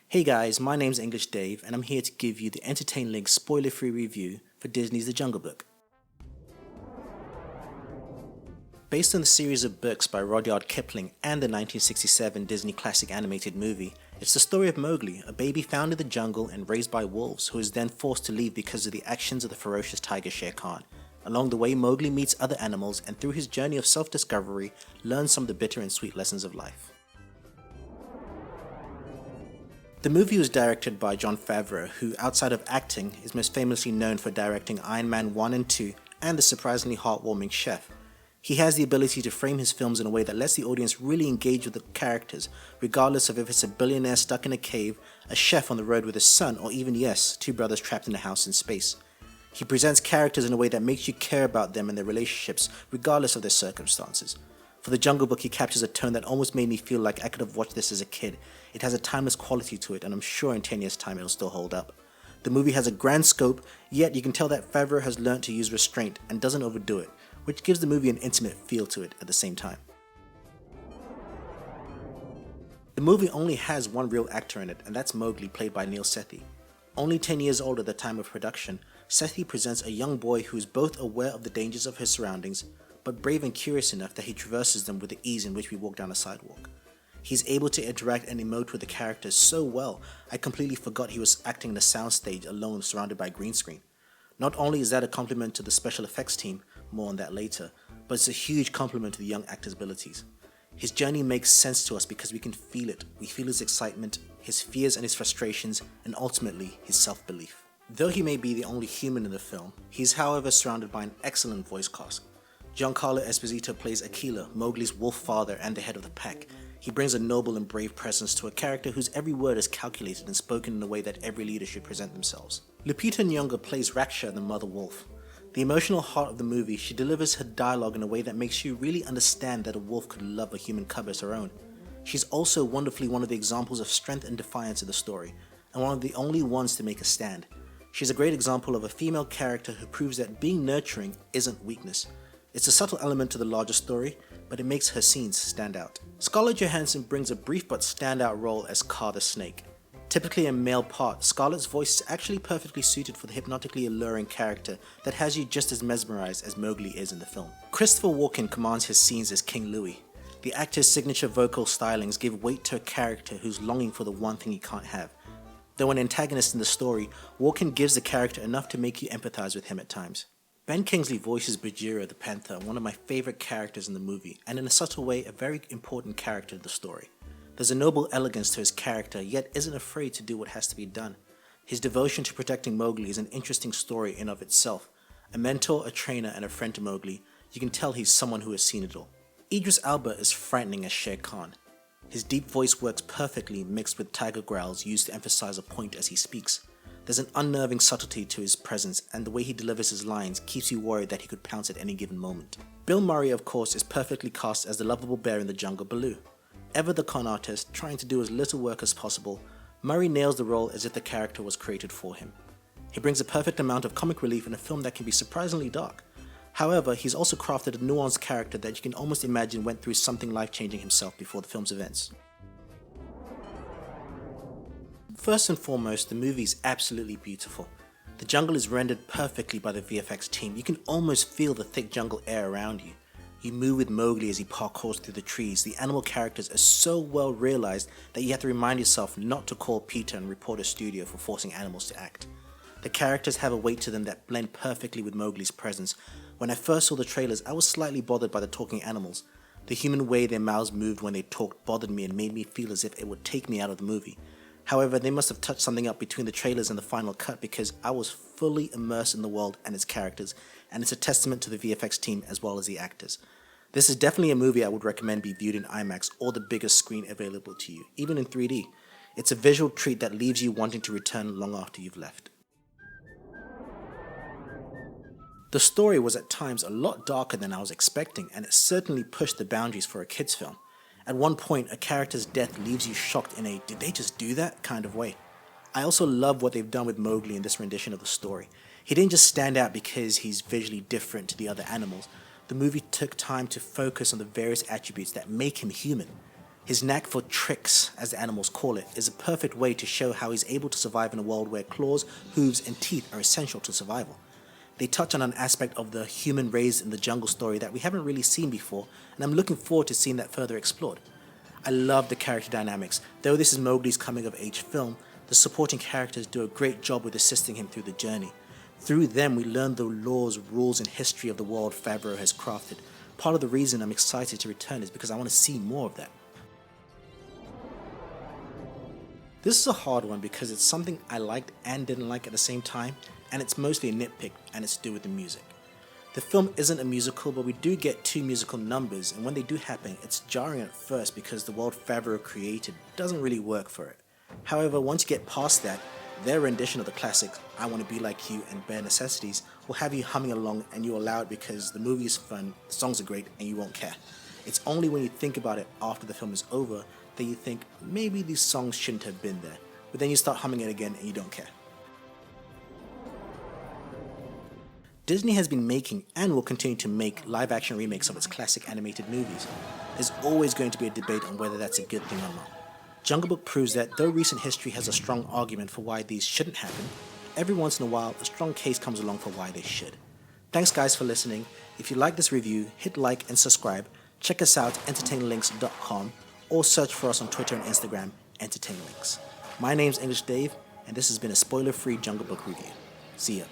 Hey guys, my name's English Dave, and I'm here to give you the Entertain Link spoiler-free review for Disney's The Jungle Book. Based on the series of books by Rudyard Kipling and the 1967 Disney classic animated movie, it's the story of Mowgli, a baby found in the jungle and raised by wolves who is then forced to leave because of the actions of the ferocious tiger Shere Khan. Along the way, Mowgli meets other animals and through his journey of self-discovery, learns some of the bitter and sweet lessons of life. The movie was directed by Jon Favreau, who, outside of acting, is most famously known for directing Iron Man 1 and 2 and the surprisingly heartwarming Chef. He has the ability to frame his films in a way that lets the audience really engage with the characters, regardless of if it's a billionaire stuck in a cave, a chef on the road with his son, or even, yes, two brothers trapped in a house in space. He presents characters in a way that makes you care about them and their relationships, regardless of their circumstances. For The Jungle Book, he captures a tone that almost made me feel like I could have watched this as a kid. It has a timeless quality to it, and I'm sure in 10 years' time it'll still hold up. The movie has a grand scope, yet you can tell that Favreau has learned to use restraint and doesn't overdo it, which gives the movie an intimate feel to it at the same time. The movie only has one real actor in it, and that's Mowgli, played by Neil Sethi. Only 10 years old at the time of production, Sethi presents a young boy who is both aware of the dangers of his surroundings, but brave and curious enough that he traverses them with the ease in which we walk down a sidewalk. He's able to interact and emote with the characters so well, I completely forgot he was acting in a soundstage alone surrounded by green screen. Not only is that a compliment to the special effects team, more on that later, but it's a huge compliment to the young actor's abilities. His journey makes sense to us because we can feel it. We feel his excitement, his fears and his frustrations, and ultimately his self-belief. Though he may be the only human in the film, he is however surrounded by an excellent voice cast. Giancarlo Esposito plays Akela, Mowgli's wolf father and the head of the pack. He brings a noble and brave presence to a character whose every word is calculated and spoken in a way that every leader should present themselves. Lupita Nyong'o plays Raksha, the mother wolf. The emotional heart of the movie, she delivers her dialogue in a way that makes you really understand that a wolf could love a human cub as her own. She's also wonderfully one of the examples of strength and defiance in the story, and one of the only ones to make a stand. She's a great example of a female character who proves that being nurturing isn't weakness. It's a subtle element to the larger story, but it makes her scenes stand out. Scarlett Johansson brings a brief but standout role as Kaa the Snake. Typically a male part, Scarlett's voice is actually perfectly suited for the hypnotically alluring character that has you just as mesmerized as Mowgli is in the film. Christopher Walken commands his scenes as King Louie. The actor's signature vocal stylings give weight to a character who's longing for the one thing he can't have. Though an antagonist in the story, Walken gives the character enough to make you empathize with him at times. Ben Kingsley voices Bagheera the Panther, one of my favorite characters in the movie, and in a subtle way, a very important character in the story. There's a noble elegance to his character, yet isn't afraid to do what has to be done. His devotion to protecting Mowgli is an interesting story in of itself. A mentor, a trainer, and a friend to Mowgli, you can tell he's someone who has seen it all. Idris Elba is frightening as Shere Khan. His deep voice works perfectly mixed with tiger growls used to emphasize a point as he speaks. There's an unnerving subtlety to his presence, and the way he delivers his lines keeps you worried that he could pounce at any given moment. Bill Murray, of course, is perfectly cast as the lovable bear in the jungle, Baloo. Ever the con artist, trying to do as little work as possible, Murray nails the role as if the character was created for him. He brings a perfect amount of comic relief in a film that can be surprisingly dark. However, he's also crafted a nuanced character that you can almost imagine went through something life-changing himself before the film's events. First and foremost, the movie is absolutely beautiful. The jungle is rendered perfectly by the VFX team. You can almost feel the thick jungle air around you. You move with Mowgli as he parkours through the trees. The animal characters are so well realized that you have to remind yourself not to call Peter and report a studio for forcing animals to act. The characters have a weight to them that blend perfectly with Mowgli's presence. When I first saw the trailers, I was slightly bothered by the talking animals. The human way their mouths moved when they talked bothered me and made me feel as if it would take me out of the movie. However, they must have touched something up between the trailers and the final cut because I was fully immersed in the world and its characters, and it's a testament to the VFX team as well as the actors. This is definitely a movie I would recommend be viewed in IMAX or the biggest screen available to you, even in 3D. It's a visual treat that leaves you wanting to return long after you've left. The story was at times a lot darker than I was expecting, and it certainly pushed the boundaries for a kids' film. At one point, a character's death leaves you shocked in a "did they just do that?" kind of way. I also love what they've done with Mowgli in this rendition of the story. He didn't just stand out because he's visually different to the other animals. The movie took time to focus on the various attributes that make him human. His knack for tricks, as the animals call it, is a perfect way to show how he's able to survive in a world where claws, hooves, and teeth are essential to survival. They touch on an aspect of the human raised in the jungle story that we haven't really seen before, and I'm looking forward to seeing that further explored. I love the character dynamics. Though this is Mowgli's coming of age film, the supporting characters do a great job with assisting him through the journey. Through them, we learn the laws, rules, and history of the world Favreau has crafted. Part of the reason I'm excited to return is because I want to see more of that. This is a hard one because it's something I liked and didn't like at the same time, and it's mostly a nitpick, and it's to do with the music. The film isn't a musical, but we do get two musical numbers, and when they do happen, it's jarring at first because the world Favreau created doesn't really work for it. However, once you get past that, their rendition of the classics I Want to Be Like You and Bare Necessities will have you humming along, and you'll allow it because the movie is fun, the songs are great, and you won't care. It's only when you think about it after the film is over that you think maybe these songs shouldn't have been there, but then you start humming it again and you don't care. Disney has been making and will continue to make live-action remakes of its classic animated movies. There's always going to be a debate on whether that's a good thing or not. Jungle Book proves that though recent history has a strong argument for why these shouldn't happen, every once in a while a strong case comes along for why they should. Thanks guys for listening. If you like this review, hit like and subscribe. Check us out entertainlinks.com or search for us on Twitter and Instagram, entertainlinks. My name's English Dave, and this has been a spoiler-free Jungle Book review. See ya.